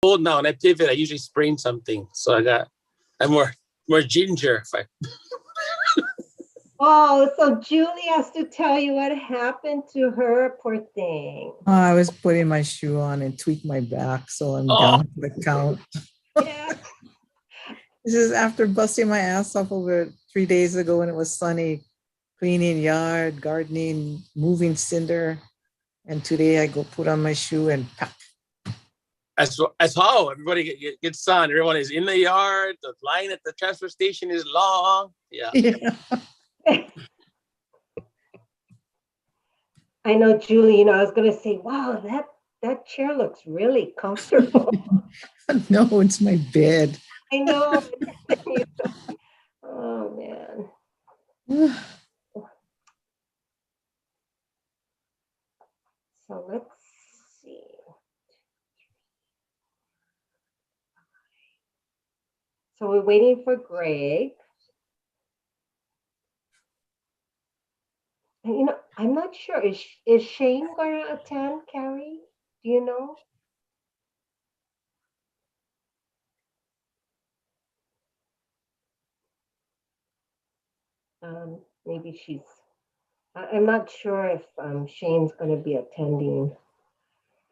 old now and I pivot, I usually sprain something. So I'm more ginger. If I Oh, so Julie has to tell you what happened to her, poor thing. I was putting my shoe on and tweaked my back, so I'm down to the count. Yeah. This is after busting my ass off over 3 days ago when it was sunny, cleaning yard, gardening, moving cinder. And today I go put on my shoe and pop. As how everybody gets sun. Everyone is in the yard. The line at the transfer station is long. Yeah. I know, Julie, I was going to say, wow, that chair looks really comfortable. No, it's my bed. I know. Oh, man. So let's see. So we're waiting for Greg. And, I'm not sure. Is Shane going to attend, Carrie? Do you know? Maybe I'm not sure if Shane's going to be attending.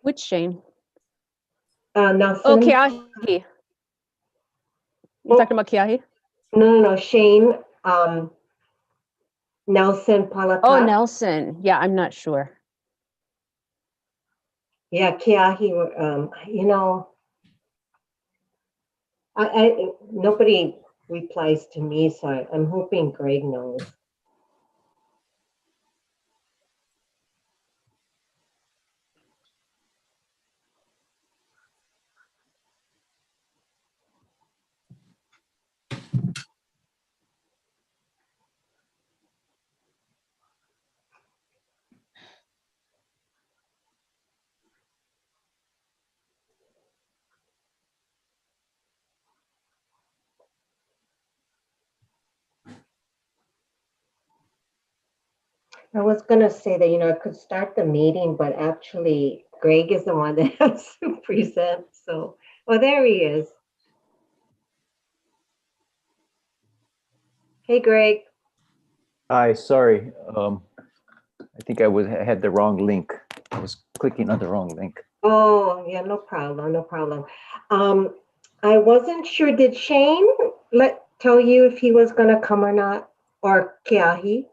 Which Shane? Nelson. Oh, Keahi. You're talking about Keahi? No, Shane. Nelson Palatat. Oh, Nelson. Yeah, I'm not sure. Yeah, Keahi. Nobody replies to me, so I'm hoping Greg knows. I was going to say that, I could start the meeting, but actually Greg is the one that has to present. So, there he is. Hey, Greg. Hi, sorry. I think I had the wrong link. I was clicking on the wrong link. Oh, yeah, no problem, no problem. I wasn't sure, did Shane tell you if he was going to come or not, or Keahi?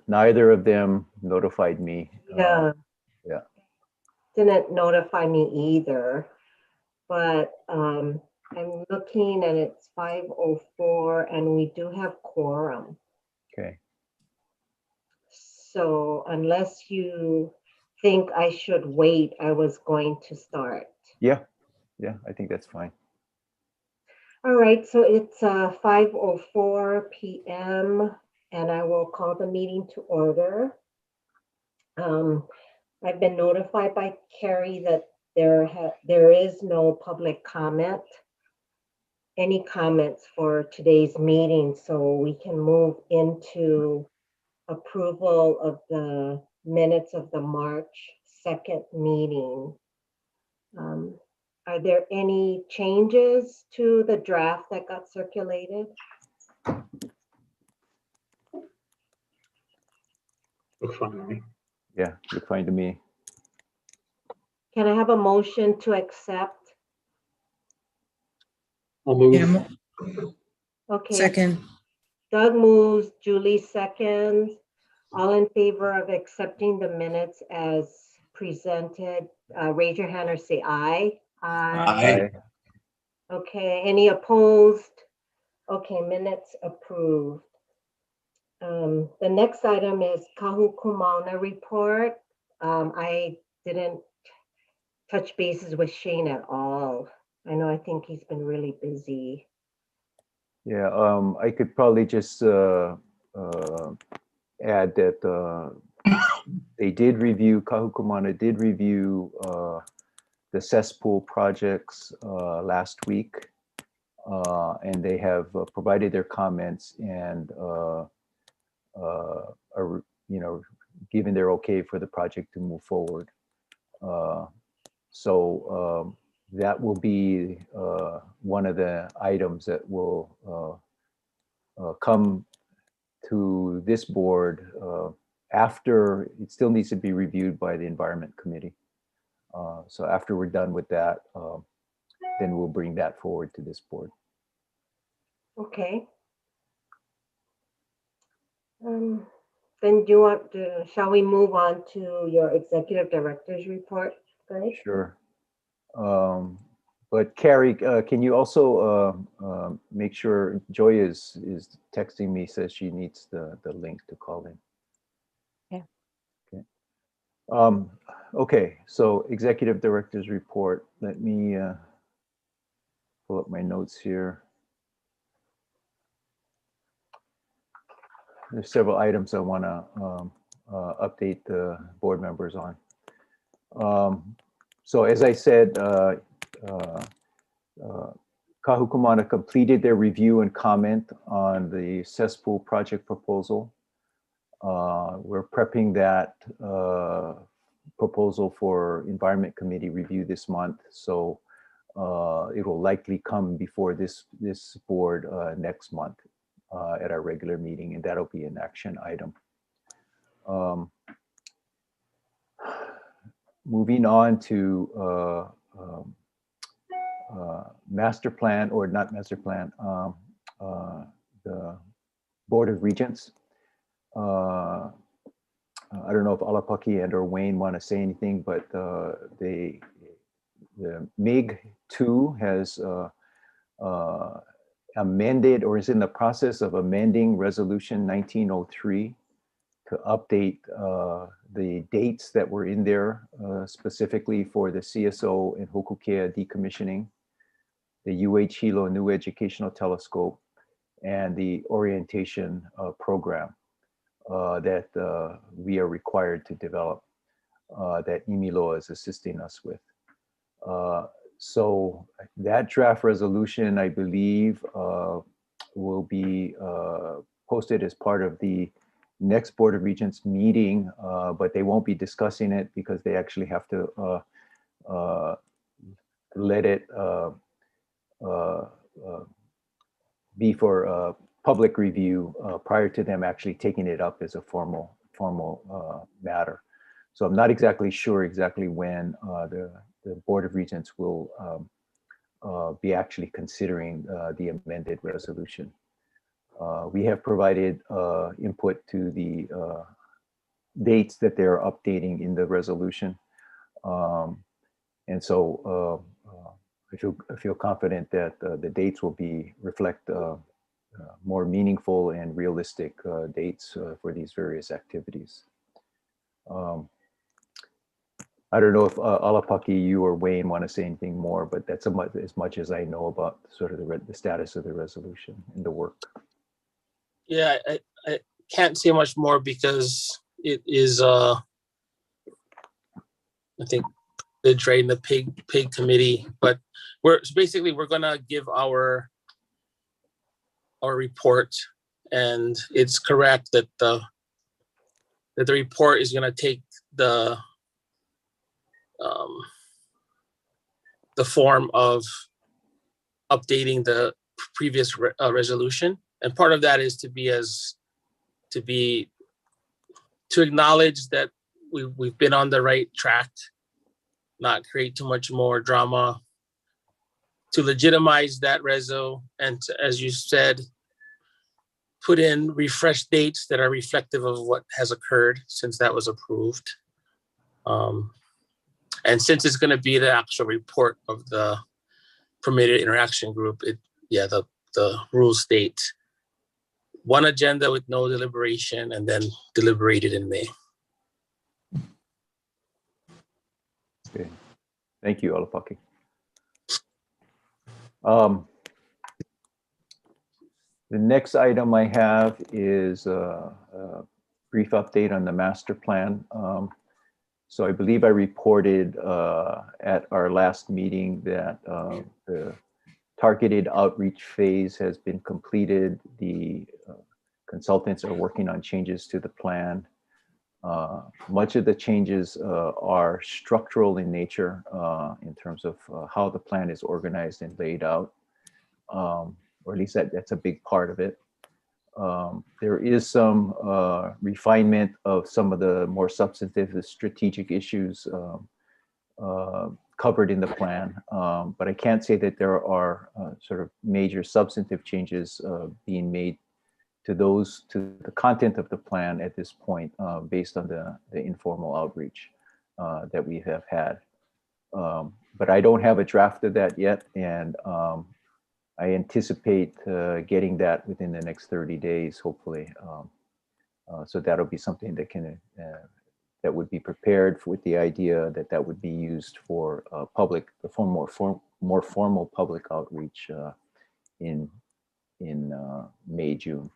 Neither of them notified me. Yeah. Yeah. Didn't notify me either, but I'm looking and it's 5:04 and we do have quorum. Okay. So unless you think I should wait, I was going to start. Yeah, I think that's fine. All right, so it's 5:04 p.m. and I will call the meeting to order. I've been notified by Carrie that there is no public comment, any comments for today's meeting, so we can move into approval of the minutes of the March 2nd meeting. Are there any changes to the draft that got circulated? Looks fine to me. Yeah, look fine to me. Can I have a motion to accept? I'll move. Yeah, Okay. second. Doug moves, Julie seconds. All in favor of accepting the minutes as presented, raise your hand or say aye. Aye. Okay, any opposed? Okay, minutes approved. The next item is Kahuku report. I didn't touch bases with Shane at all. I think he's been really busy. Yeah, I could probably just add that they did review, Kahukumana did review the cesspool projects last week, and they have provided their comments and are, given their okay for the project to move forward. So that will be one of the items that will come to this board after it still needs to be reviewed by the Environment Committee. So after we're done with that, then we'll bring that forward to this board. Okay. Then do you want to, shall we move on to your executive director's report, guys? Sure. But Carrie, can you also make sure Joy is texting me, says she needs the link to call in. Yeah. Okay. Okay, so executive director's report. Let me pull up my notes here. There's several items I want to update the board members on. So as I said, Kahukumana completed their review and comment on the cesspool project proposal. We're prepping that proposal for Environment Committee review this month. So it will likely come before this board next month at our regular meeting, and that'll be an action item. Moving on to master plan, or not master plan, the Board of Regents. I don't know if Alapaki and or Wayne want to say anything, but the MIG 2 has amended, or is in the process of amending Resolution 1903 to update the dates that were in there, specifically for the CSO and Hokukea decommissioning, the UH Hilo New Educational Telescope, and the orientation program that we are required to develop, that Imiloa is assisting us with. So that draft resolution, I believe, will be posted as part of the next Board of Regents meeting, but they won't be discussing it because they actually have to let it be for public review prior to them actually taking it up as a formal matter. So I'm not exactly sure when the Board of Regents will be actually considering the amended resolution. We have provided input to the dates that they're updating in the resolution. And so I feel confident that the dates will reflect more meaningful and realistic dates for these various activities. I don't know if Alapaki, you or Wayne want to say anything more, but that's as much as I know about sort of the status of the resolution and the work. Yeah, I can't say much more because it is, I think, it's right in the pig committee. But we're gonna give our report, and it's correct that the report is gonna take the form of updating the previous resolution, and part of that is to acknowledge that we've been on the right track, not create too much more drama, to legitimize that reso, and to, as you said, put in refreshed dates that are reflective of what has occurred since that was approved. And since it's going to be the actual report of the permitted interaction group, the rules state one agenda with no deliberation, and then deliberated in May. Okay. Thank you, Alapaki. The next item I have is a brief update on the master plan. So I believe I reported at our last meeting that the targeted outreach phase has been completed. The consultants are working on changes to the plan. Much of the changes are structural in nature in terms of how the plan is organized and laid out, or at least that's a big part of it. There is some refinement of some of the more substantive strategic issues covered in the plan, but I can't say that there are sort of major substantive changes being made to the content of the plan at this point, based on the informal outreach that we have had. But I don't have a draft of that yet, and I anticipate getting that within the next 30 days, hopefully. So that'll be something that can that would be prepared with the idea that that would be used for more formal public outreach in May, June.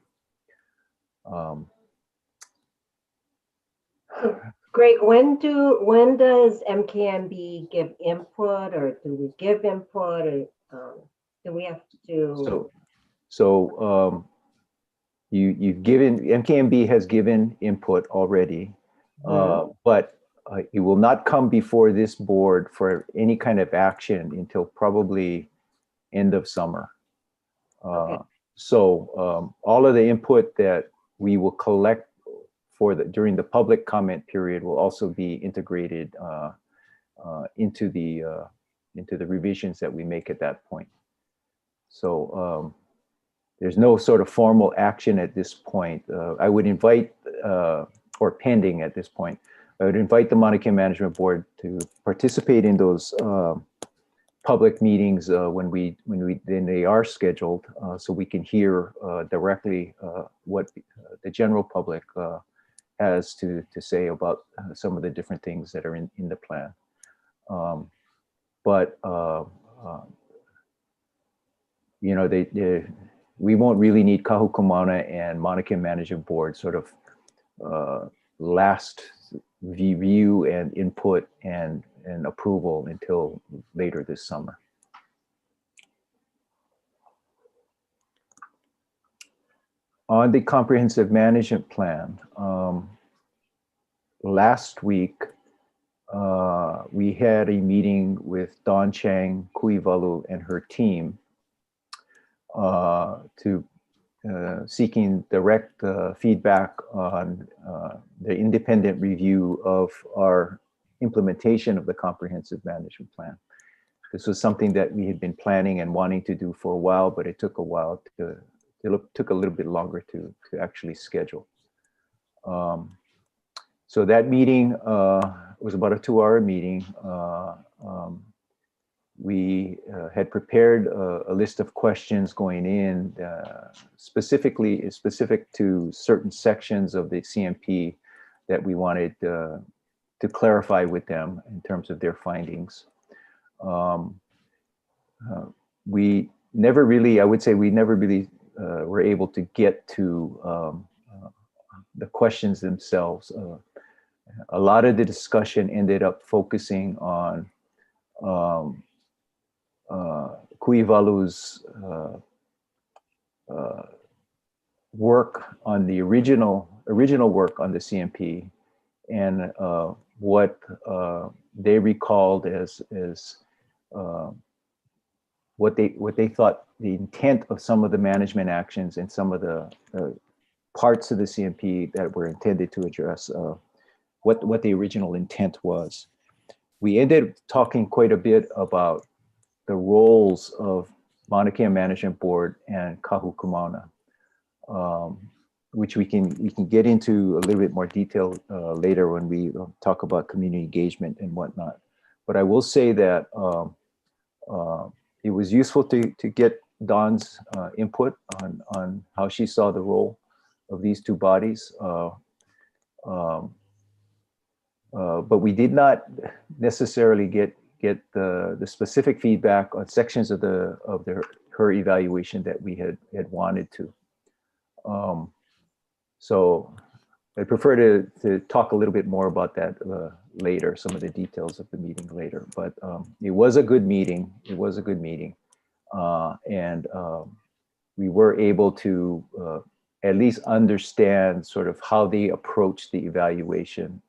Great. When does MKMB give input, or do we give input, or do we have to? So you've given, MKMB has given input already, but it will not come before this board for any kind of action until probably end of summer. Okay. So all of the input that we will collect during the public comment period will also be integrated into the revisions that we make at that point. So there's no sort of formal action at this point. I would invite, or pending at this point, I would invite the Maunakea Management Board to participate in those public meetings when they are scheduled, so we can hear directly what the general public has to say about some of the different things that are in the plan. But you know, we won't really need Kahuku and Maunakea Management Board sort of last review and input and approval until later this summer. On the comprehensive management plan, last week we had a meeting with Dawn Chang Kuivalu and her team to seeking direct feedback on the independent review of our implementation of the comprehensive management plan. This was something that we had been planning and wanting to do for a while, but it took a while it took a little bit longer to actually schedule. So that meeting was about a 2-hour meeting. We had prepared a list of questions going in, specific to certain sections of the CMP that we wanted to clarify with them in terms of their findings. We never really, I would say we never really were able to get to the questions themselves. A lot of the discussion ended up focusing on Kuivalu's work on the original work on the CMP, and what they recalled as what they thought the intent of some of the management actions and some of the parts of the CMP that were intended to address what the original intent was. We ended up talking quite a bit about the roles of Maunakea Management Board and Kahuku Mauna, which we can get into a little bit more detail later when we talk about community engagement and whatnot. But I will say that it was useful to get Dawn's input on how she saw the role of these two bodies. But we did not necessarily get the specific feedback on sections of her evaluation that we had wanted to. So I prefer to talk a little bit more about that later, some of the details of the meeting later. But it was a good meeting. It was a good meeting. And we were able to at least understand sort of how they approach the evaluation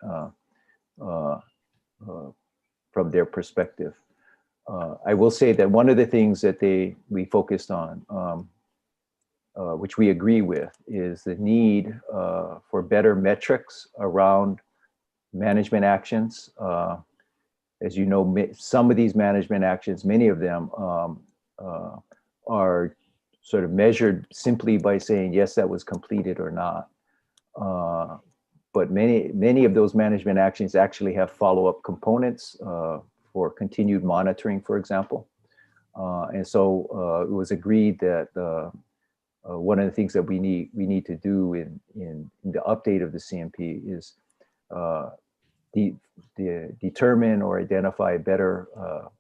from their perspective. I will say that one of the things that we focused on, which we agree with, is the need for better metrics around management actions. As you know, some of these management actions, many of them are sort of measured simply by saying, yes, that was completed or not. But many of those management actions actually have follow-up components for continued monitoring, for example. And so it was agreed that one of the things that we need to do in the update of the CMP is determine or identify better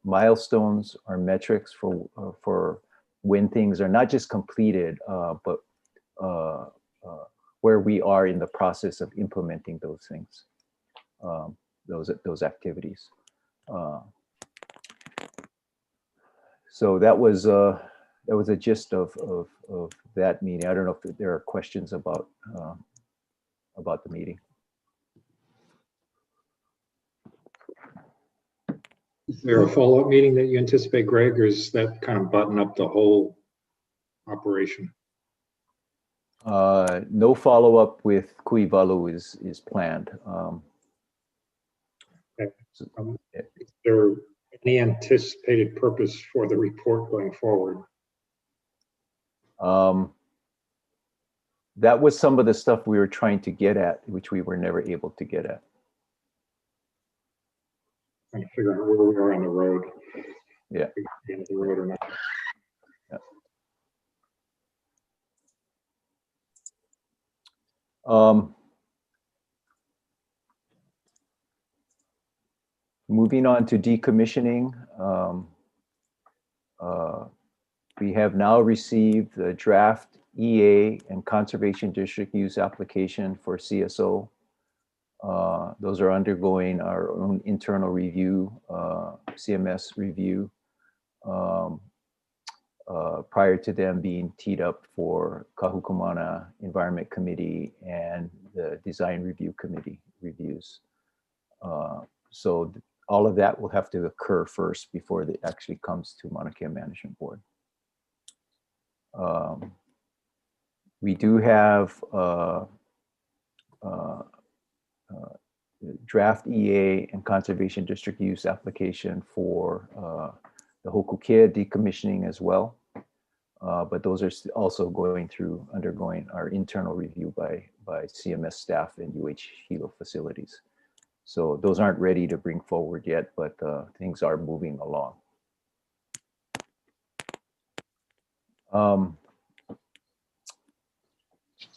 milestones or metrics for when things are not just completed, but where we are in the process of implementing those things, those activities. So that was a gist of that meeting. I don't know if there are questions about the meeting. Is there a follow-up meeting that you anticipate, Greg, or is that kind of button up the whole operation? No follow-up with Kuivalu is planned. Okay. Is there any anticipated purpose for the report going forward? That was some of the stuff we were trying to get at, which we were never able to get at. Trying to figure out where we are on the road. Yeah. The end of the road or not. Yeah. Moving on to decommissioning, we have now received the draft EA and Conservation District use application for CSO. Those are undergoing our own internal review, CMS review, prior to them being teed up for Kahukumana Environment Committee and the Design Review Committee reviews. So all of that will have to occur first before it actually comes to Maunakea Management Board. We do have draft EA and Conservation District use application for the Hokukea decommissioning as well. But those are also undergoing our internal review by CMS staff and UH Hilo facilities. So those aren't ready to bring forward yet, but things are moving along.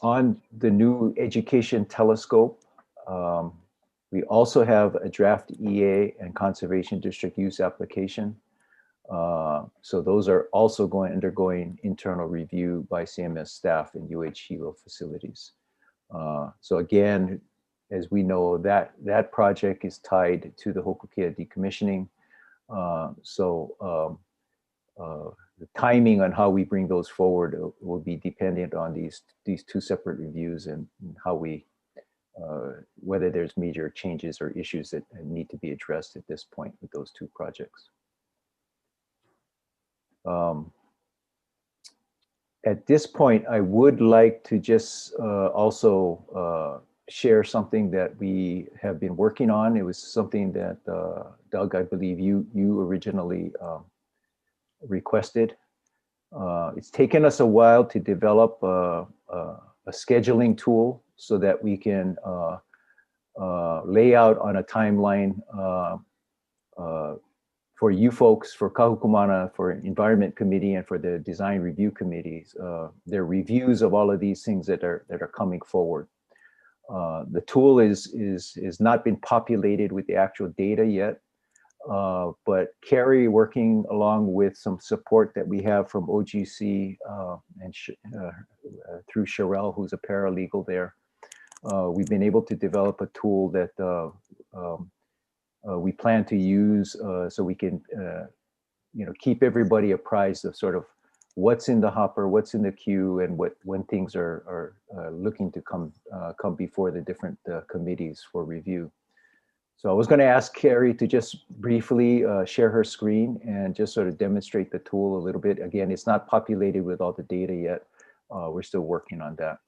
On the new education telescope, we also have a draft EA and Conservation District use application. So those are also undergoing internal review by CMS staff and UH Hilo facilities. So again, as we know, that project is tied to the Hokukea decommissioning. The timing on how we bring those forward will be dependent on these two separate reviews and how whether there's major changes or issues that need to be addressed at this point with those two projects. At this point, I would like to just also share something that we have been working on. It was something that Doug, I believe you originally requested. It's taken us a while to develop a scheduling tool so that we can lay out on a timeline for you folks, for Kahukumana, for Environment Committee, and for the Design Review Committees, their reviews of all of these things that are coming forward. The tool is not been populated with the actual data yet, but Carrie, working along with some support that we have from OGC and through Sherelle, who's a paralegal there, we've been able to develop a tool that we plan to use so we can keep everybody apprised of sort of what's in the hopper, what's in the queue, and when things are looking to come before the different committees for review. So I was going to ask Carrie to just briefly share her screen and just sort of demonstrate the tool a little bit. Again, it's not populated with all the data yet. We're still working on that.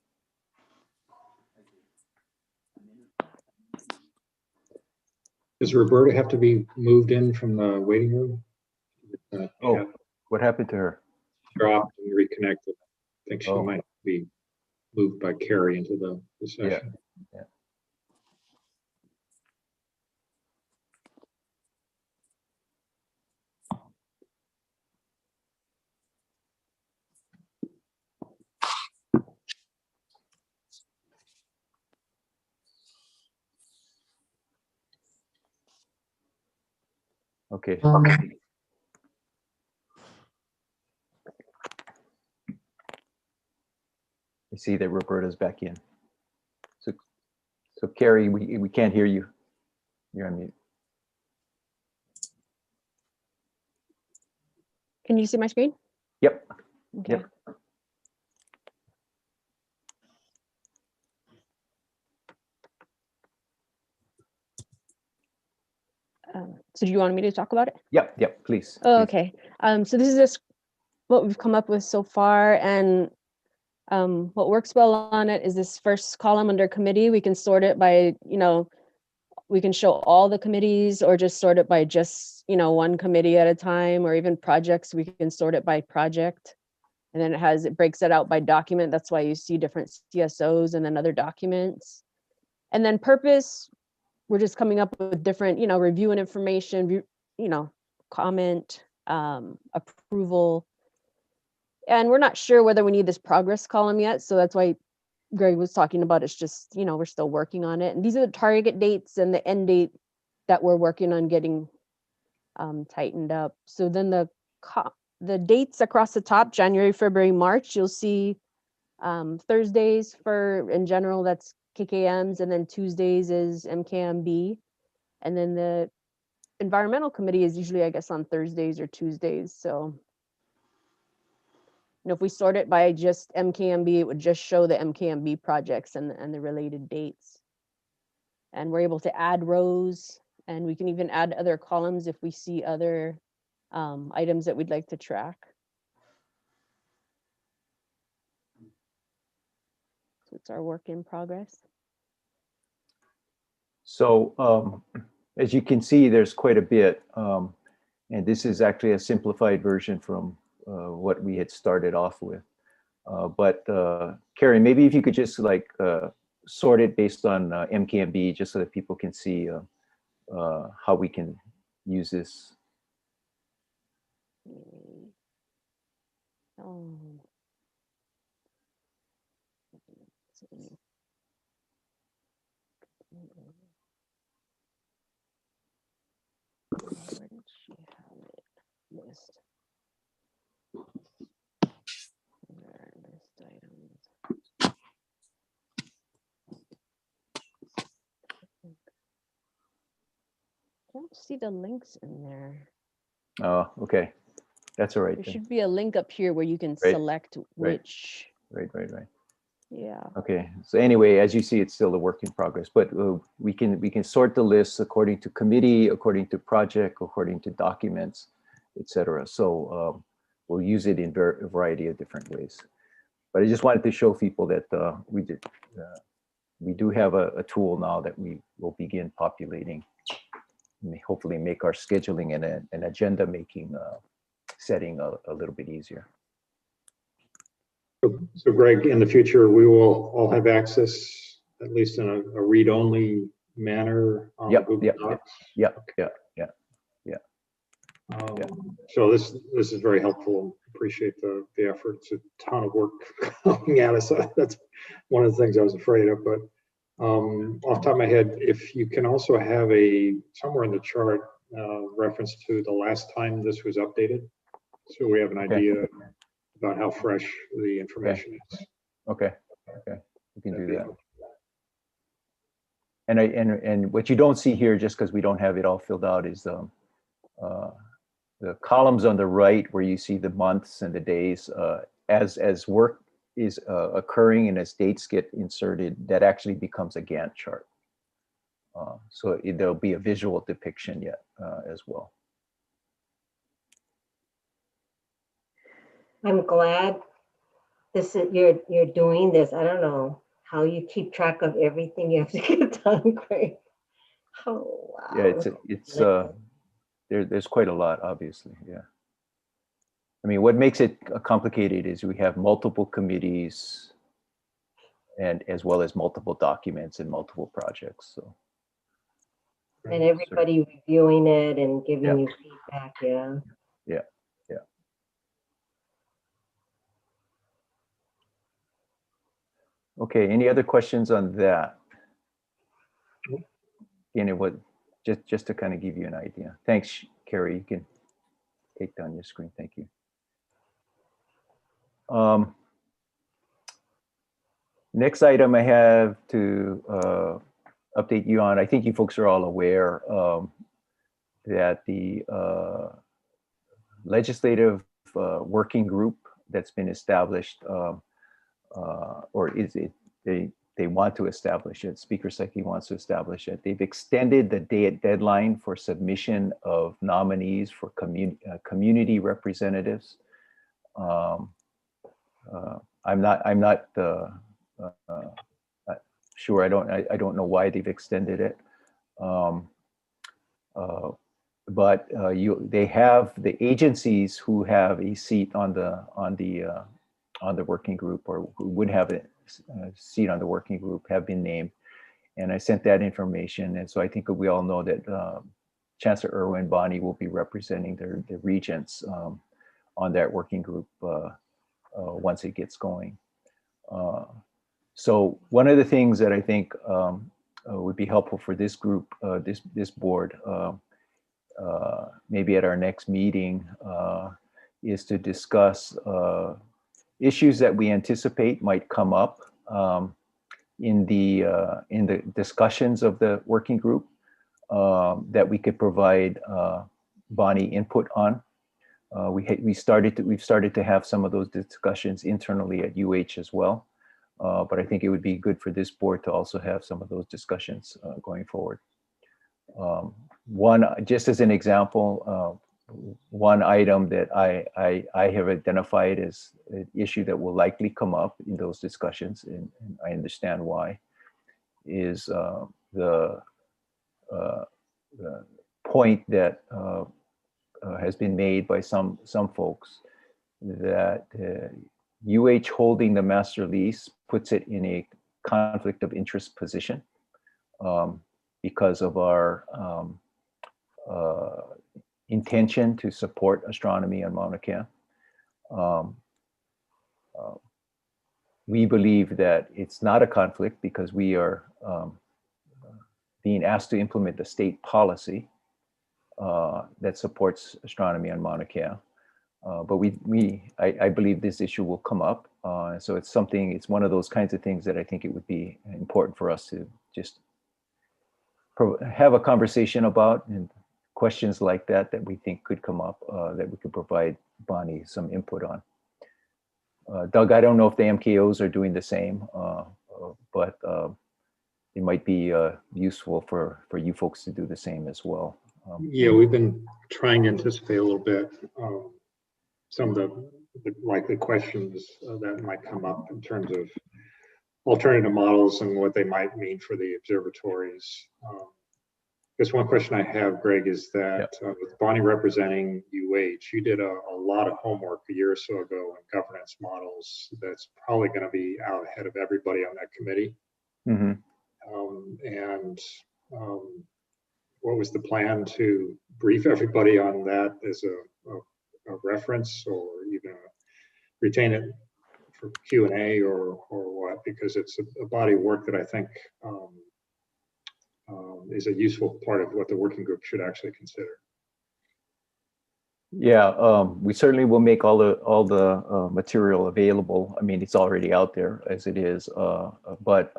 Does Roberta have to be moved in from the waiting room? Oh, what happened to her? Dropped and reconnected. I think she Oh. might be moved by Carrie into the session. Yeah. Okay. I see that Roberta's back in. So Carrie, we can't hear you. You're on mute. Can you see my screen? Yep. Okay. Yep. So do you want me to talk about it? Yep, please. Oh, please. okay. So this is just what we've come up with so far, and what works well on it is this first column under committee. We can sort it by, we can show all the committees or just sort it by just, one committee at a time, or even projects. We can sort it by project. And then it breaks it out by document. That's why you see different CSOs and then other documents. And then purpose, we're just coming up with different, review and information, comment, approval. And we're not sure whether we need this progress column yet. So that's why Greg was talking about, it's just, we're still working on it. And these are the target dates and the end date that we're working on getting tightened up. So then the dates across the top, January, February, March, you'll see Thursdays in general, that's KKMs, and then Tuesdays is MKMB. And then the environmental committee is usually, I guess, on Thursdays or Tuesdays. So, if we sort it by just MKMB, it would just show the MKMB projects and the related dates. And we're able to add rows, and we can even add other columns if we see other items that we'd like to track. So it's our work in progress. So as you can see, there's quite a bit. And this is actually a simplified version from what we had started off with. But Carrie, maybe if you could just sort it based on MKMB, just so that people can see how we can use this. Where did she have it? List. List items. I don't see the links in there. Oh, okay. That's all right. There Then. should be a link up here where you can Right. select which. Right. Yeah. Okay. So anyway, as you see, it's still a work in progress, but we can sort the lists according to committee, according to project, according to documents, etc. So we'll use it in a variety of different ways. But I just wanted to show people that we do have a tool now that we will begin populating, and hopefully make our scheduling and an agenda making setting a little bit easier. So Greg, in the future, we will all have access, at least in a read-only manner on Google Docs. Yeah. So this is very helpful. Appreciate the effort. It's a ton of work coming at us. That's one of the things I was afraid of. But off the top of my head, if you can also have somewhere in the chart reference to the last time this was updated, so we have an idea about how fresh the information is. Okay, we can do that. And what you don't see here, just because we don't have it all filled out, is columns on the right where you see the months and the days, as work is occurring and as dates get inserted, that actually becomes a Gantt chart. So there'll be a visual depiction yet as well. I'm glad you're doing this. I don't know how you keep track of everything you have to get done, Greg. Oh, wow. Yeah, there's quite a lot, obviously. Yeah. I mean, what makes it complicated is we have multiple committees and as well as multiple documents and multiple projects. So. And everybody reviewing it and giving you feedback. Yeah. Yeah. Okay, any other questions on that? Again, it would just to kind of give you an idea. Thanks, Carrie. You can take down your screen. Thank you. Next item I have to update you on. I think you folks are all aware that the legislative working group that's been established, or is it they want to establish it. Speaker Seki wants to establish it. They've extended the deadline for submission of nominees for community representatives. I'm not sure. I don't know why they've extended it. But they have the agencies who have a seat on the working group, or who would have a seat on the working group, have been named, and I sent that information. And so I think we all know that Chancellor Irwin Bonney will be representing the regents on that working group once it gets going. So one of the things that I think would be helpful for this group, this board, maybe at our next meeting, is to discuss issues that we anticipate might come up in the discussions of the working group that we could provide Bonnie input on. We've started to have some of those discussions internally at UH as well, but I think it would be good for this board to also have some of those discussions going forward. One, just as an example, one item that I have identified as an issue that will likely come up in those discussions, and I understand why, is the point that has been made by some folks that UH holding the master lease puts it in a conflict of interest position because of our intention to support astronomy on Mauna Kea. We believe that it's not a conflict because we are being asked to implement the state policy that supports astronomy on Mauna Kea. But I believe this issue will come up. So it's one of those kinds of things that I think it would be important for us to just have a conversation about, and questions like that we think could come up that we could provide Bonnie some input on. Doug, I don't know if the MKOs are doing the same, but it might be useful for you folks to do the same as well. Yeah, we've been trying to anticipate a little bit some of the likely questions that might come up in terms of alternative models and what they might mean for the observatories. Guess one question I have, Greg, is that with Bonnie representing UH, you did a lot of homework a year or so ago on governance models that's probably going to be out ahead of everybody on that committee. Mm-hmm. What was the plan to brief everybody on that as a reference, or even retain it for Q&A or what? Because it's a body of work that I think is a useful part of what the working group should actually consider. Yeah, we certainly will make all the material available. I mean, it's already out there as it is, but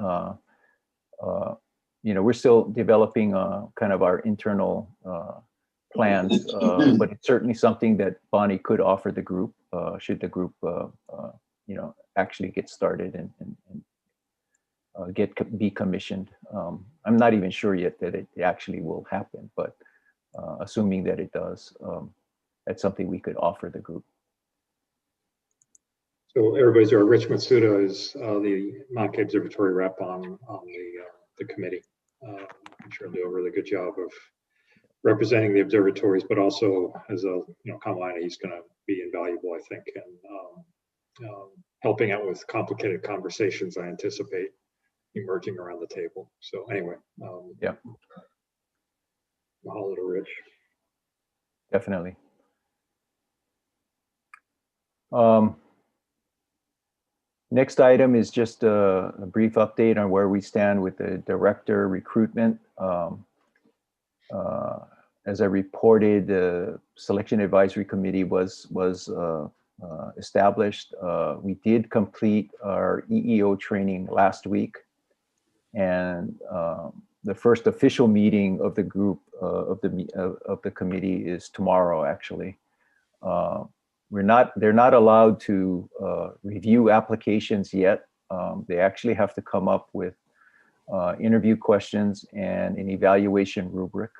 we're still developing kind of our internal plans, but it's certainly something that Bonnie could offer the group, should the group, actually get started and be commissioned. I'm not even sure yet that it actually will happen, but assuming that it does, that's something we could offer the group. So everybody's aware, Rich Matsuda is the Maunakea Observatory rep on the committee. I'm sure he'll do a really good job of representing the observatories, but also as a Kamalaina, he's going to be invaluable, I think, and helping out with complicated conversations I anticipate emerging around the table. So anyway, yeah, mahalo to Rich. Definitely. Next item is just a brief update on where we stand with the director recruitment. As I reported, the Selection Advisory Committee was established. We did complete our EEO training last week, and the first official meeting of the group of the committee is tomorrow. Actually, they're not allowed to review applications yet. They actually have to come up with interview questions and an evaluation rubric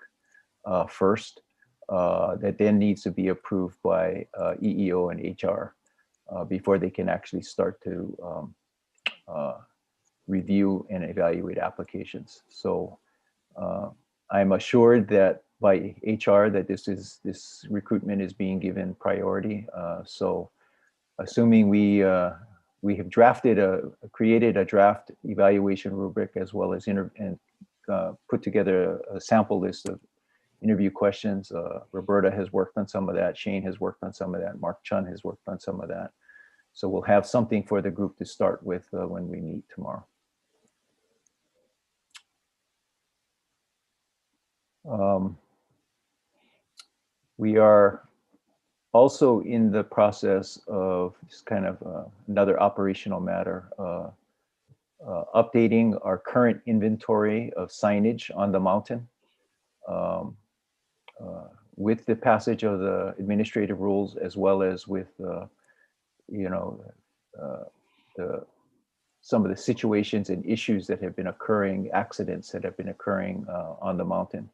first, that then needs to be approved by EEO and HR before they can actually start to review and evaluate applications. So I'm assured that by HR that this recruitment is being given priority. So assuming we have created a draft evaluation rubric, as well as put together a sample list of interview questions. Roberta has worked on some of that. Shane has worked on some of that. Mark Chun has worked on some of that. So we'll have something for the group to start with when we meet tomorrow. We are also in the process of just kind of another operational matter, updating our current inventory of signage on the mountain. With the passage of the administrative rules, as well as with some of the situations and issues that have been occurring, accidents that have been occurring on the mountain.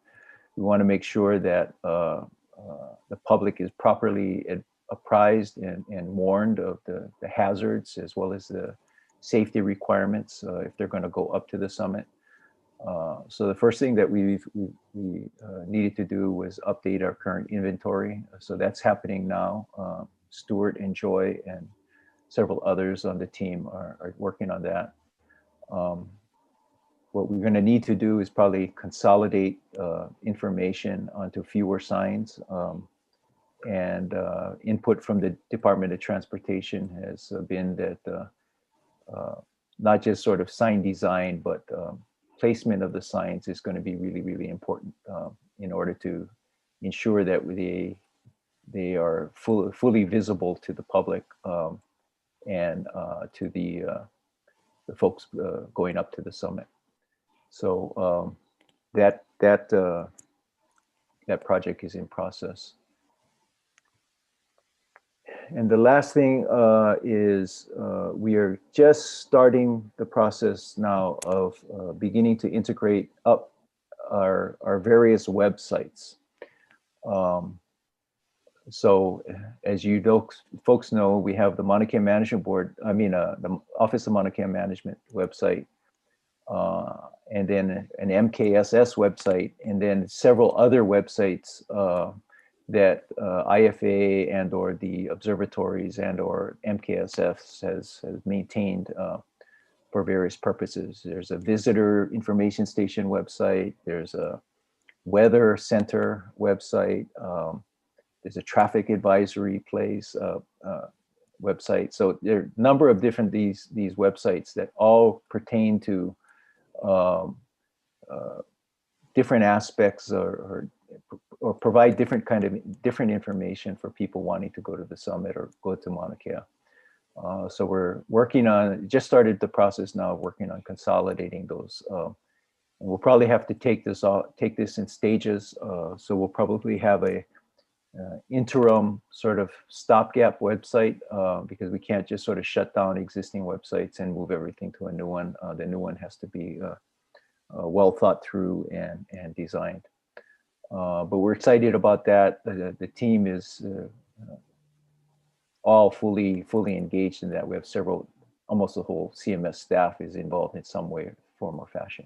We want to make sure that the public is properly apprised and warned of the hazards, as well as the safety requirements if they're going to go up to the summit. So the first thing that we needed to do was update our current inventory. So that's happening now. Stuart and Joy and several others on the team are working on that. What we're going to need to do is probably consolidate information onto fewer signs, and input from the Department of Transportation has been that not just sort of sign design, but placement of the signs is going to be really, really important in order to ensure that they are fully visible to the public and to the folks going up to the summit. So that project is in process. And the last thing is we are just starting the process now of beginning to integrate up our various websites. So as you know, folks know, we have the Maunakea Management Board, the Office of Maunakea Management website, and then an MKSS website, and then several other websites that IFA and or the observatories and or MKSF has maintained for various purposes. There's a visitor information station website. There's a weather center website. There's a traffic advisory place website. So there are a number of different these websites that all pertain to different aspects or provide different information for people wanting to go to the summit or go to Mauna Kea. So we're working on, just started the process now of working on consolidating those And we'll probably have to take this in stages. So we'll probably have a interim sort of stopgap website because we can't just sort of shut down existing websites and move everything to a new one. The new one has to be well thought through and designed. But we're excited about that. The team is all fully engaged in that. We have almost the whole CMS staff is involved in some way, form, or fashion.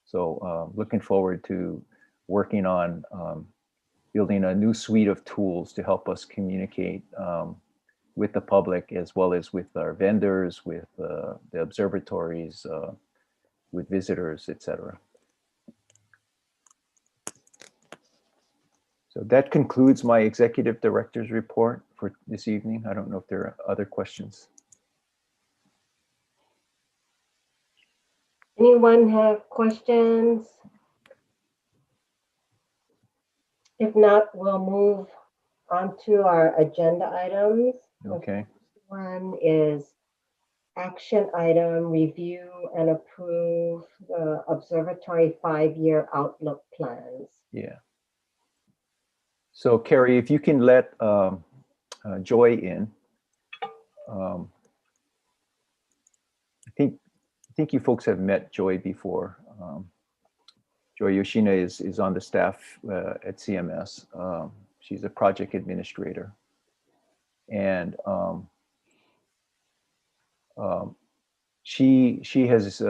So looking forward to working on building a new suite of tools to help us communicate with the public, as well as with our vendors, with the observatories, with visitors, etc. So that concludes my executive director's report for this evening. I don't know if there are other questions. Anyone have questions? If not, we'll move on to our agenda items. Okay. One is action item, review and approve the observatory 5-year outlook plans. Yeah. So Carrie, if you can let Joy in. I think you folks have met Joy before. Joy Yoshina is on the staff at CMS. She's a project administrator. And she has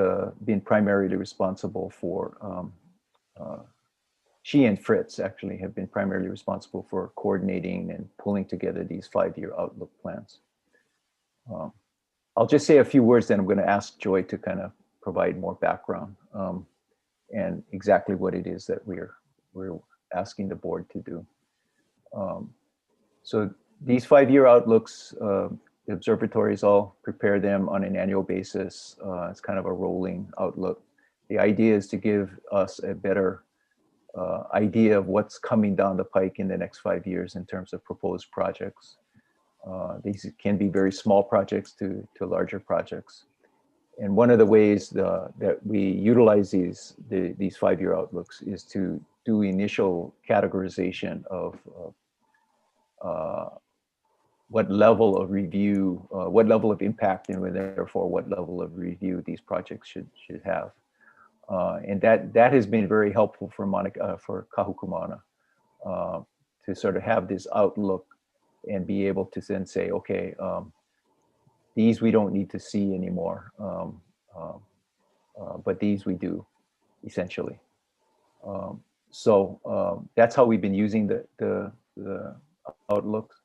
been primarily responsible for, she and Fritz actually have been primarily responsible for coordinating and pulling together these 5-year outlook plans. I'll just say a few words, then I'm going to ask Joy to kind of provide more background and exactly what it is that we're asking the board to do. So these 5-year outlooks, the observatories all prepare them on an annual basis. It's kind of a rolling outlook. The idea is to give us a better idea of what's coming down the pike in the next 5 years in terms of proposed projects. These can be very small projects to larger projects. And one of the ways that we utilize these 5-year outlooks is to do initial categorization of what level of review, what level of impact, and therefore what level of review these projects should have. And that has been very helpful for Kahuku Mauna to sort of have this outlook and be able to then say, okay, these we don't need to see anymore, but these we do, essentially. So that's how we've been using the outlooks.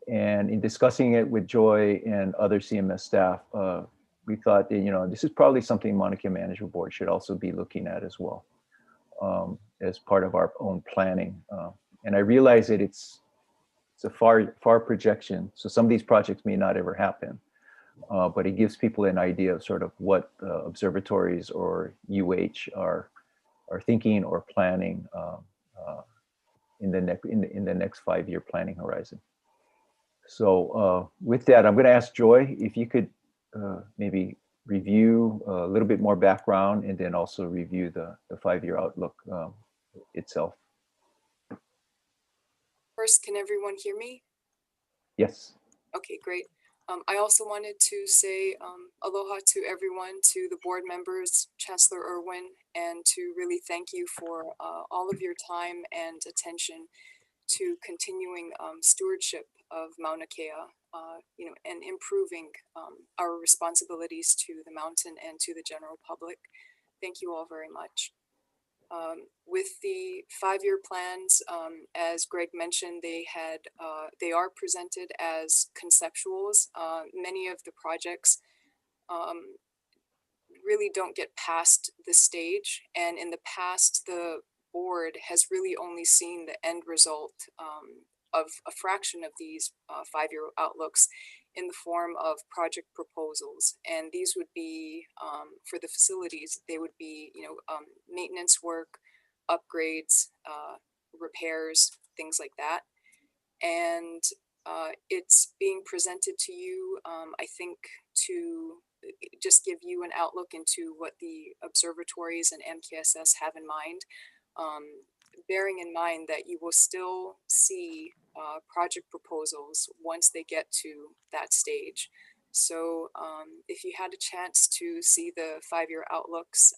And in discussing it with Joy and other CMS staff, we thought that, this is probably something Maunakea Management Board should also be looking at as well, as part of our own planning. And I realize that it's a far projection, so some of these projects may not ever happen, but it gives people an idea of sort of what observatories or UH are thinking or planning in the next 5-year planning horizon. So with that, I'm going to ask Joy if you could maybe review a little bit more background and then also review the 5-year outlook itself. First, can everyone hear me? Yes. Okay, great. I also wanted to say aloha to everyone, to the board members, Chancellor Irwin, and to really thank you for all of your time and attention to continuing stewardship of Mauna Kea, and improving our responsibilities to the mountain and to the general public. Thank you all very much. With the 5-year plans, as Greg mentioned, they are presented as conceptuals. Many of the projects really don't get past the stage, and in the past, the board has really only seen the end result of a fraction of these 5-year outlooks in the form of project proposals. And these would be, for the facilities, they would be, maintenance work, upgrades, repairs, things like that. And it's being presented to you, I think, to just give you an outlook into what the observatories and MKSS have in mind, bearing in mind that you will still see project proposals once they get to that stage. So if you had a chance to see the 5-year outlooks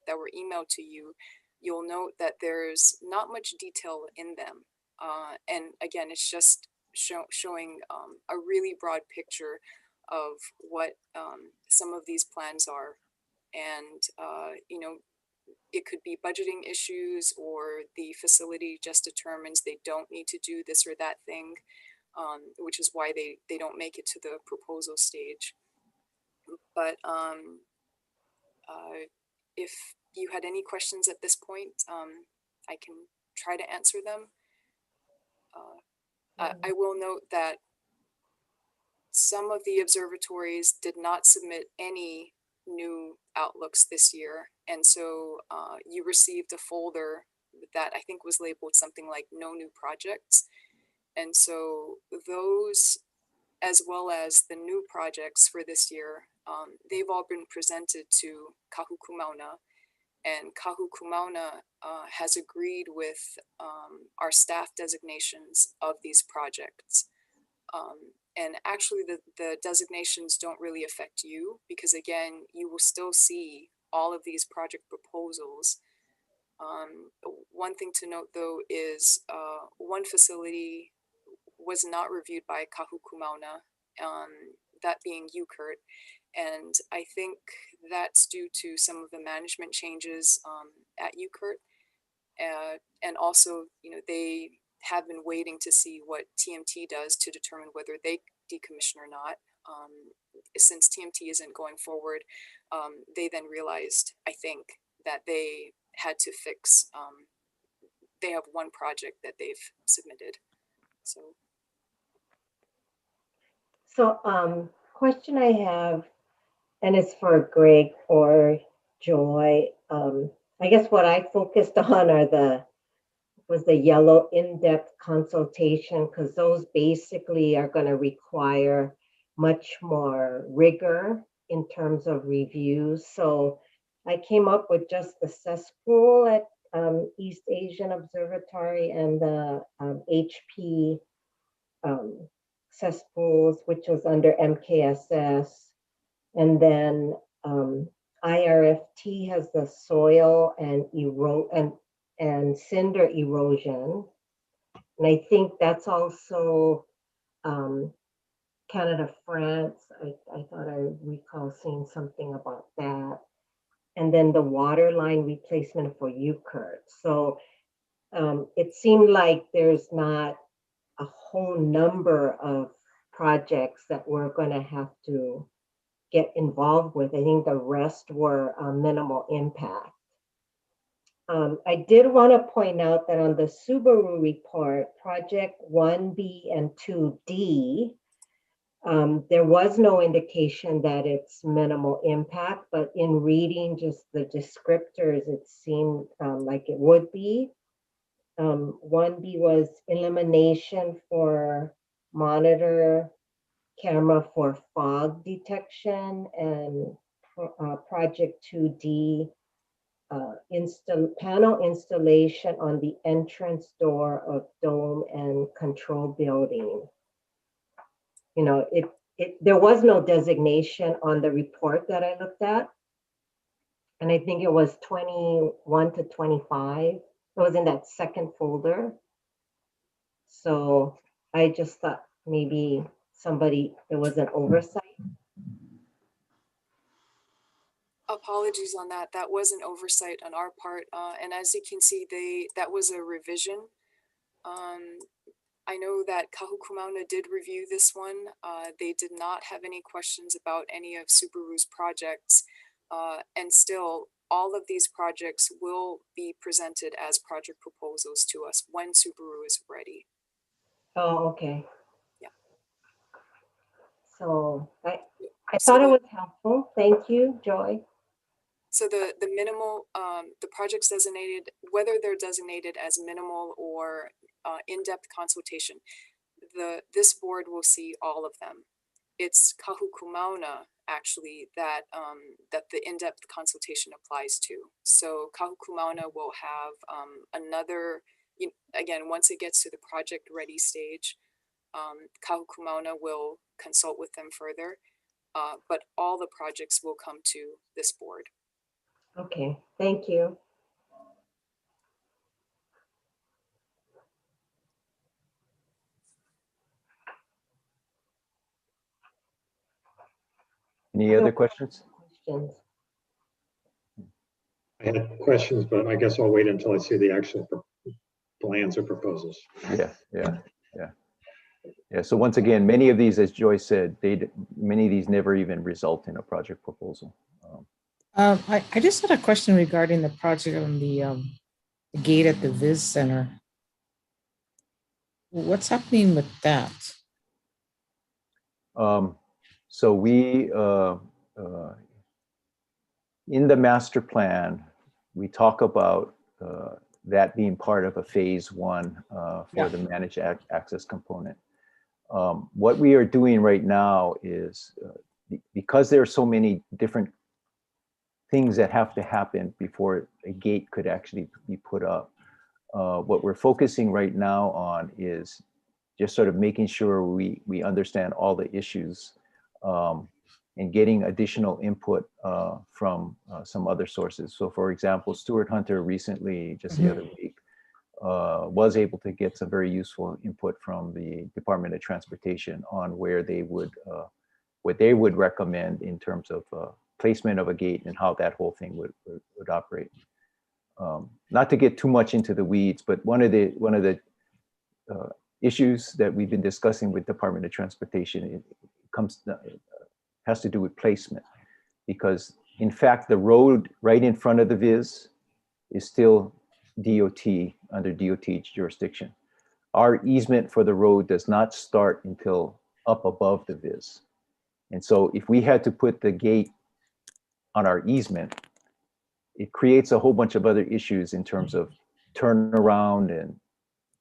that were emailed to you, you'll note that there's not much detail in them. And again, it's just showing a really broad picture of what some of these plans are. And, you know, it could be budgeting issues, or the facility just determines they don't need to do this or that thing, which is why they don't make it to the proposal stage. But if you had any questions at this point, I can try to answer them. I will note that some of the observatories did not submit any new outlooks this year. And so you received a folder that I think was labeled something like no new projects. And so those, as well as the new projects for this year, they've all been presented to Kahuku Mauna. And Kahuku Mauna has agreed with our staff designations of these projects. And actually the designations don't really affect you, because again, you will still see all of these project proposals. One thing to note though is one facility was not reviewed by Kahuku Mauna, that being UKERT. And I think that's due to some of the management changes at UKERT. And also, you know, they have been waiting to see what TMT does to determine whether they decommission or not. Since TMT isn't going forward, they then realized, I think, that they had to fix, they have one project that they've submitted. So question I have, and it's for Greg or Joy. I guess what I focused on was the yellow in-depth consultation, because those basically are going to require much more rigor in terms of reviews. So I came up with just the cesspool at East Asian Observatory and the HP cesspools, which was under MKSS. And then IRFT has the soil and cinder erosion. And I think that's also Canada, France. I thought I recall seeing something about that. And then the water line replacement for UKERT. So it seemed like there's not a whole number of projects that we're going to have to get involved with. I think the rest were minimal impact. I did want to point out that on the Subaru report, project 1B and 2D, there was no indication that it's minimal impact, but in reading just the descriptors, it seemed like it would be. 1B was elimination for monitor camera for fog detection, and project 2D, panel installation on the entrance door of dome and control building. You know, there was no designation on the report that I looked at. And I think it was 21 to 25. It was in that second folder. So I just thought maybe there was an oversight. Apologies on that. That was an oversight on our part. And as you can see, that was a revision. I know that Kahuku Mauna did review this one. They did not have any questions about any of Subaru's projects. And still, all of these projects will be presented as project proposals to us when Subaru is ready. Oh, okay. Yeah. So I thought it was helpful. Thank you, Joy. So the minimal, the projects designated, whether they're designated as minimal or in-depth consultation, this board will see all of them. it's Kahukumauna actually that that the in-depth consultation applies to. So Kahukumauna will have another, again, once it gets to the project ready stage, Kahukumauna will consult with them further, but all the projects will come to this board. Okay, thank you. Any other questions? Questions? I had questions, but I guess I'll wait until I see the actual plans or proposals. Yeah. So once again, many of these, as Joyce said, many of these never even result in a project proposal. I just had a question regarding the project on the gate at the Viz Center. What's happening with that? So we, in the master plan, we talk about that being part of a phase 1 for the managed access component. What we are doing right now is, because there are so many different things that have to happen before a gate could actually be put up, what we're focusing right now on is just sort of making sure we understand all the issues and getting additional input from some other sources. So for example, Stuart Hunter recently, just the other week, was able to get some very useful input from the Department of Transportation on where they would, what they would recommend in terms of placement of a gate and how that whole thing would operate. Not to get too much into the weeds, but one of the issues that we've been discussing with Department of Transportation has to do with placement, because in fact the road right in front of the Viz is still DOT, under DOT jurisdiction. Our easement for the road does not start until up above the Viz. And so if we had to put the gate on our easement, it creates a whole bunch of other issues in terms of turnaround and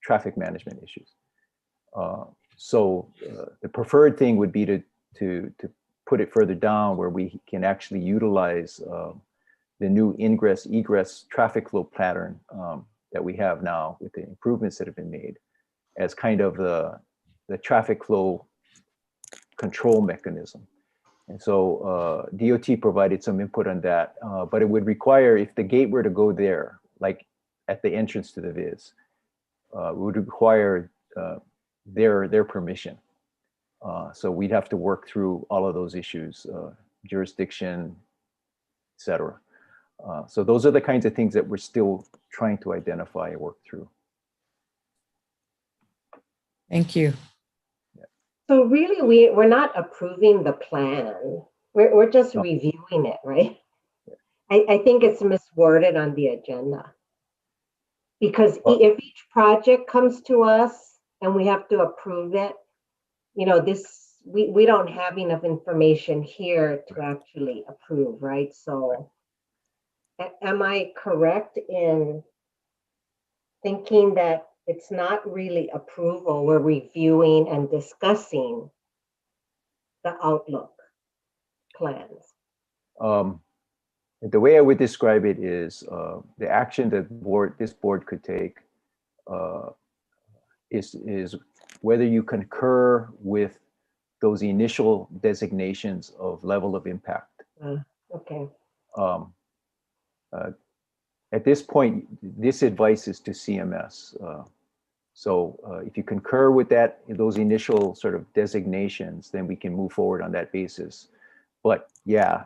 traffic management issues. So the preferred thing would be to put it further down where we can actually utilize the new ingress egress traffic flow pattern that we have now with the improvements that have been made as kind of the traffic flow control mechanism. And so DOT provided some input on that, but it would require, if the gate were to go there, like at the entrance to the Viz, it would require their permission. So we'd have to work through all of those issues, jurisdiction, et cetera. So those are the kinds of things that we're still trying to identify and work through. Thank you. So really, we're not approving the plan. We're just reviewing it, right? I think it's misworded on the agenda. Because if each project comes to us and we have to approve it, you know, we don't have enough information here to actually approve, right? So am I correct in thinking that it's not really approval, we're reviewing and discussing the outlook plans? The way I would describe it is the action that this board could take is whether you concur with those initial designations of level of impact. Okay. At this point, this advice is to CMS. So if you concur with those initial sort of designations, then we can move forward on that basis. But yeah,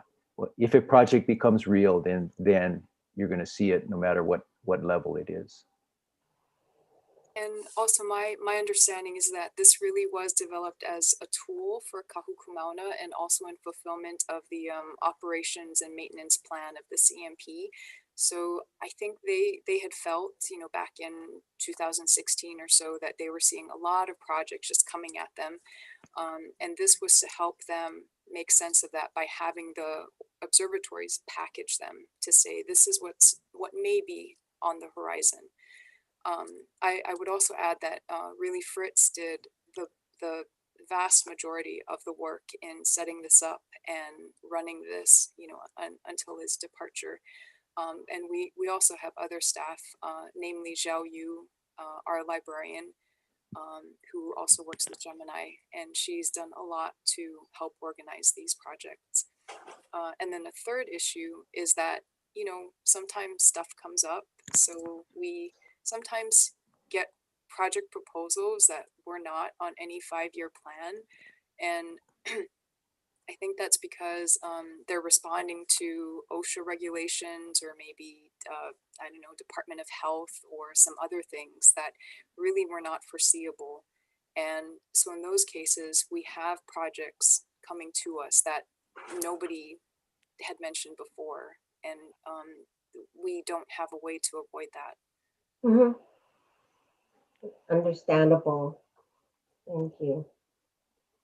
if a project becomes real, then you're going to see it no matter what level it is. And also my understanding is that this really was developed as a tool for Kahukumauna and also in fulfillment of the operations and maintenance plan of the CMP. So I think they had felt, you know, back in 2016 or so that they were seeing a lot of projects just coming at them. And this was to help them make sense of that by having the observatories package them to say, this is what may be on the horizon. I would also add that really Fritz did the vast majority of the work in setting this up and running this, until his departure. And we also have other staff, namely Zhao Yu, our librarian, who also works with Gemini, and she's done a lot to help organize these projects. And then the third issue is that, sometimes stuff comes up. So we sometimes get project proposals that were not on any 5-year plan. And I think that's because they're responding to OSHA regulations, or maybe, I don't know, Department of Health or some other things that really were not foreseeable. And so in those cases, we have projects coming to us that nobody had mentioned before. And we don't have a way to avoid that. Mhm. Understandable. Thank you.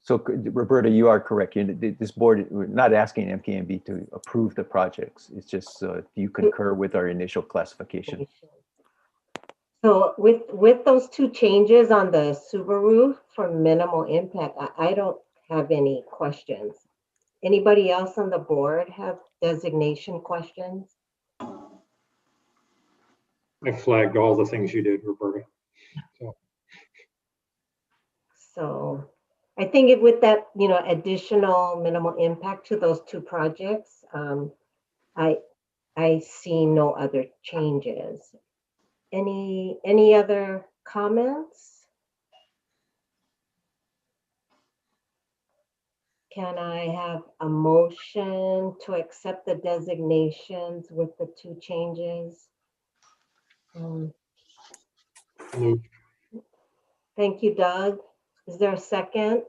So Roberta, you are correct. This board, we're not asking MKMB to approve the projects. It's just, do you concur with our initial classification? So with those 2 changes on the Subaru for minimal impact, I don't have any questions. Anybody else on the board have designation questions? I flagged all the things you did, Roberta. So I think with that, additional minimal impact to those 2 projects, I see no other changes. Any other comments? Can I have a motion to accept the designations with the 2 changes? Moved. Thank you, Doug. Is there a second?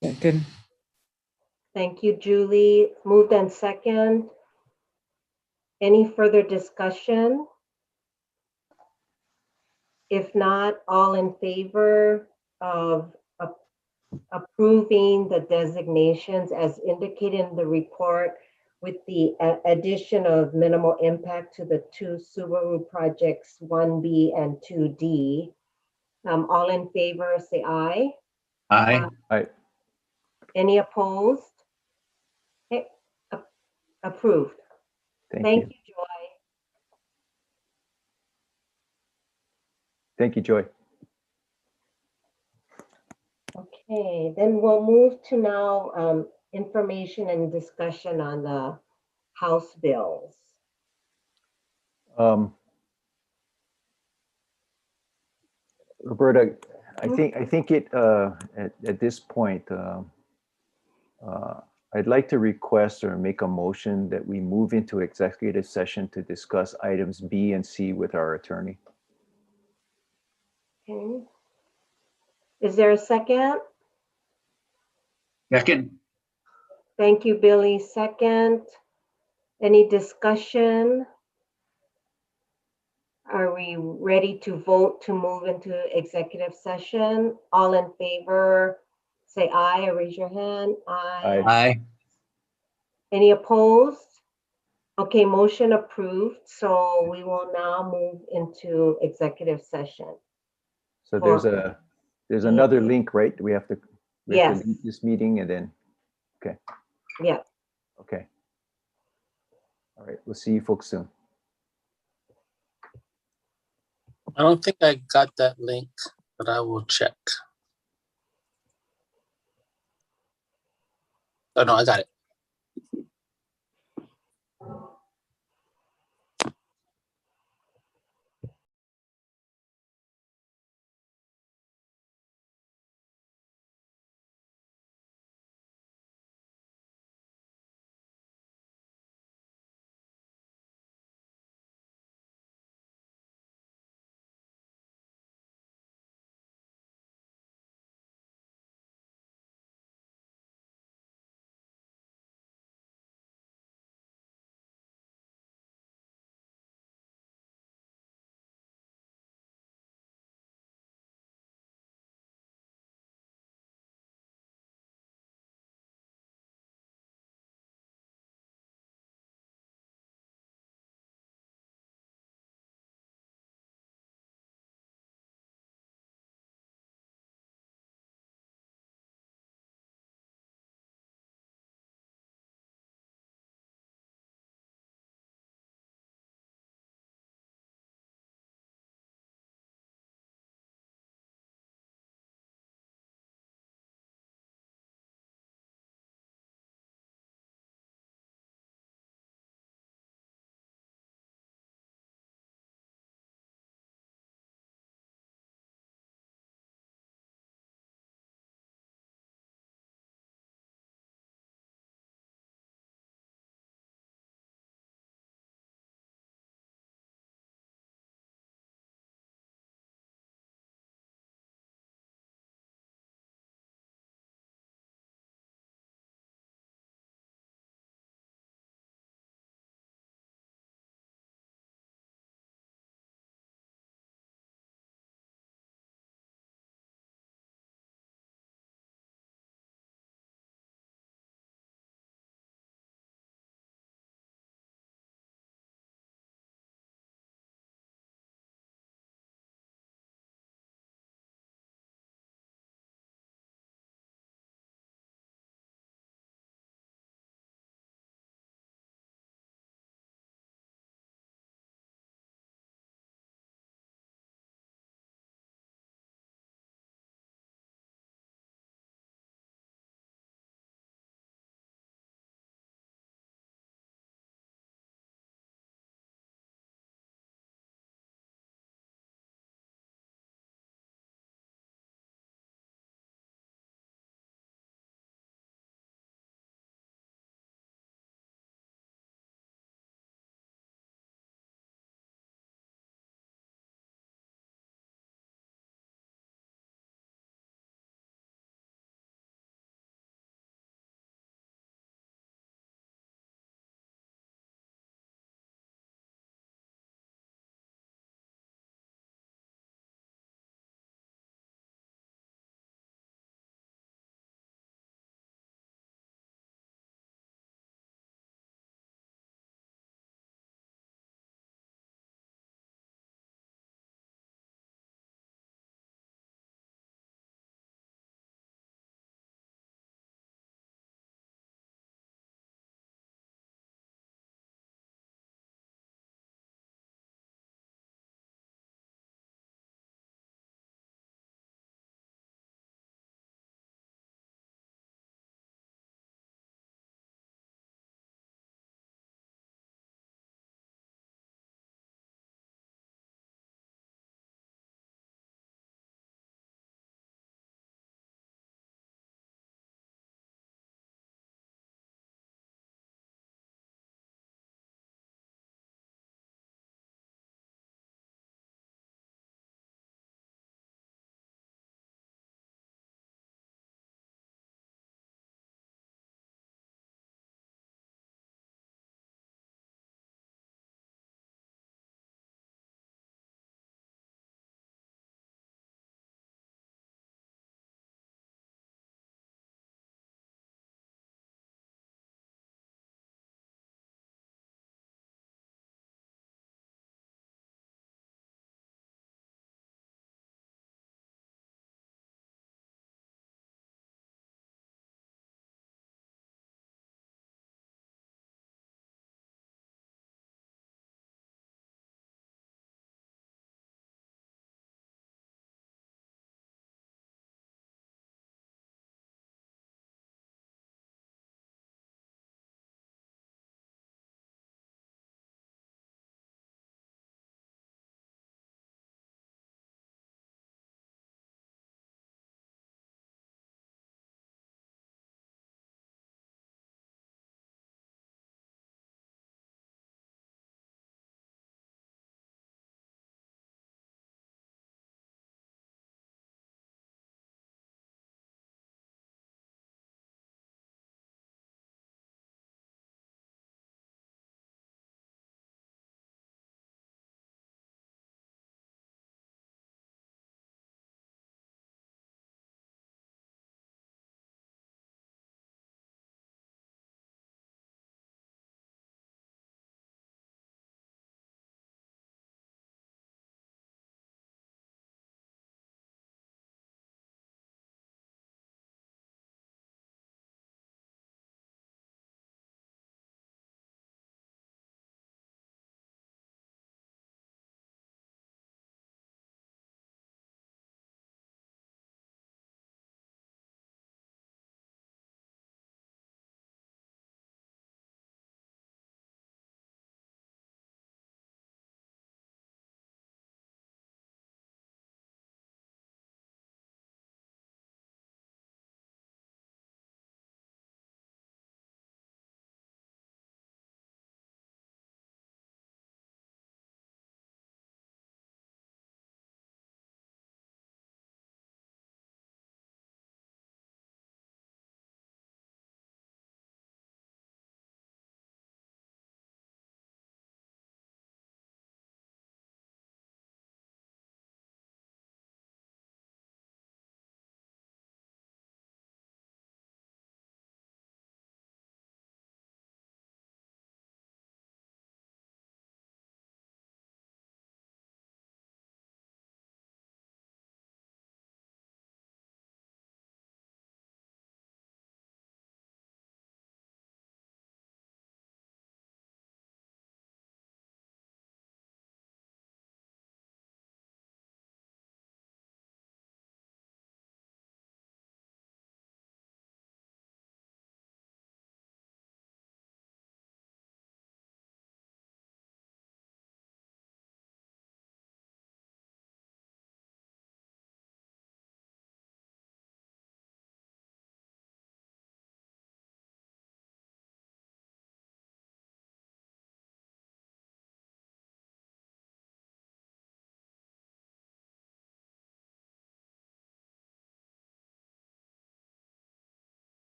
Second. Thank you, Julie. Moved and second. Any further discussion? If not, all in favor of approving the designations as indicated in the report with the addition of minimal impact to the 2 Subaru projects 1B and 2D. All in favor, say aye. Aye. Aye. Any opposed? Okay, approved. Thank you, Joy. Thank you, Joy. Okay, then we'll move to now information and discussion on the House bills. Roberta, I think it at this point, I'd like to request or make a motion that we move into executive session to discuss items B and C with our attorney. Okay. Is there a second? Second. Thank you, Billy. Second. Any discussion? Are we ready to vote to move into executive session? All in favor, say aye or raise your hand. Aye. Aye. Any opposed? Okay, motion approved. So we will now move into executive session. So For- there's another link, right? We have to Yes. leave this meeting and then, okay. Yeah. Okay. All right, we'll see you folks soon. I don't think I got that link, but I will check. Oh, no, I got it.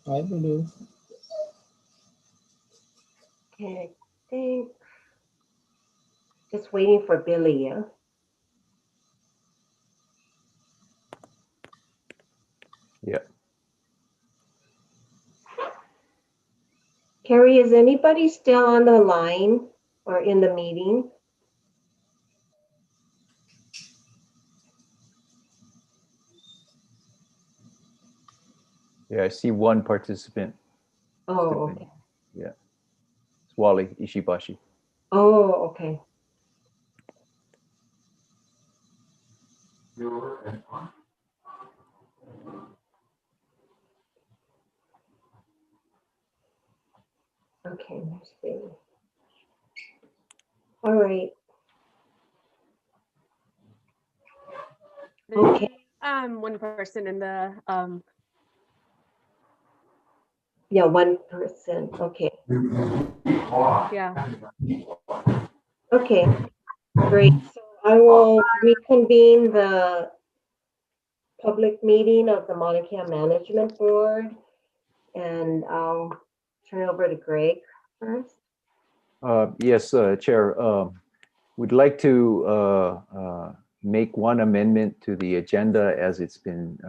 I believe. Okay, I think. Just waiting for Billy, yeah? Yeah. Carrie, is anybody still on the line or in the meeting? Yeah, I see one participant. Oh, okay. Yeah. It's Wally Ishibashi. Oh, okay. Okay, let's see. All right. Okay. One person in the, Yeah, 1%. Okay. yeah. Okay, great. So I will reconvene the public meeting of the Maunakea Management Board, and I'll turn it over to Greg first. Yes, Chair. We'd like to make one amendment to the agenda as it's been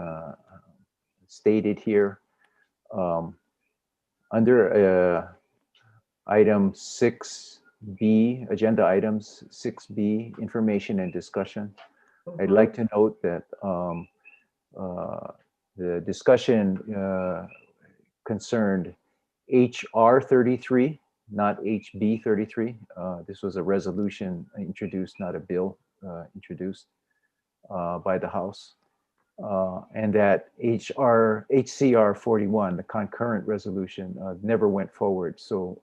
stated here. Under item 6B, agenda items 6B, information and discussion, I'd like to note that the discussion concerned HR 33, not HB 33. This was a resolution introduced, not a bill introduced by the House. And that HCR 41, the concurrent resolution, never went forward. So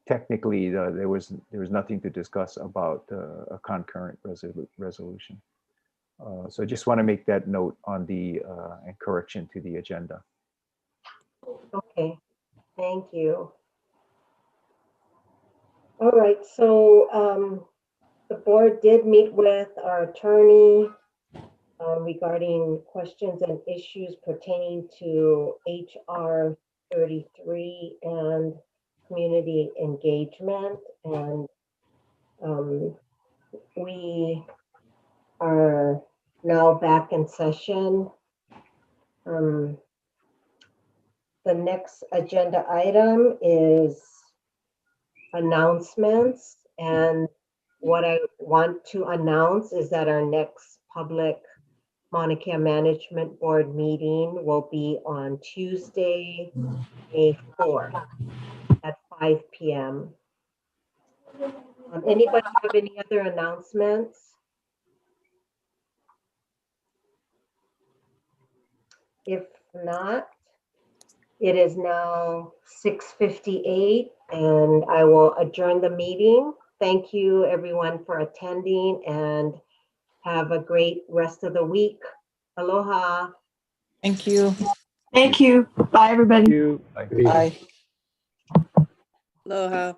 technically, there was nothing to discuss about a concurrent resolution. So I just want to make that note on the correction to the agenda. Okay, thank you. All right, so the board did meet with our attorney regarding questions and issues pertaining to HR 33 and community engagement. And we are now back in session. The next agenda item is announcements. And what I want to announce is that our next public Maunakea Management Board meeting will be on Tuesday, May 4th at 5 p.m. Anybody have any other announcements? If not, it is now 6:58 and I will adjourn the meeting. Thank you everyone for attending and have a great rest of the week. Aloha. Thank you. Thank you. Bye, everybody. Bye. Bye. Aloha.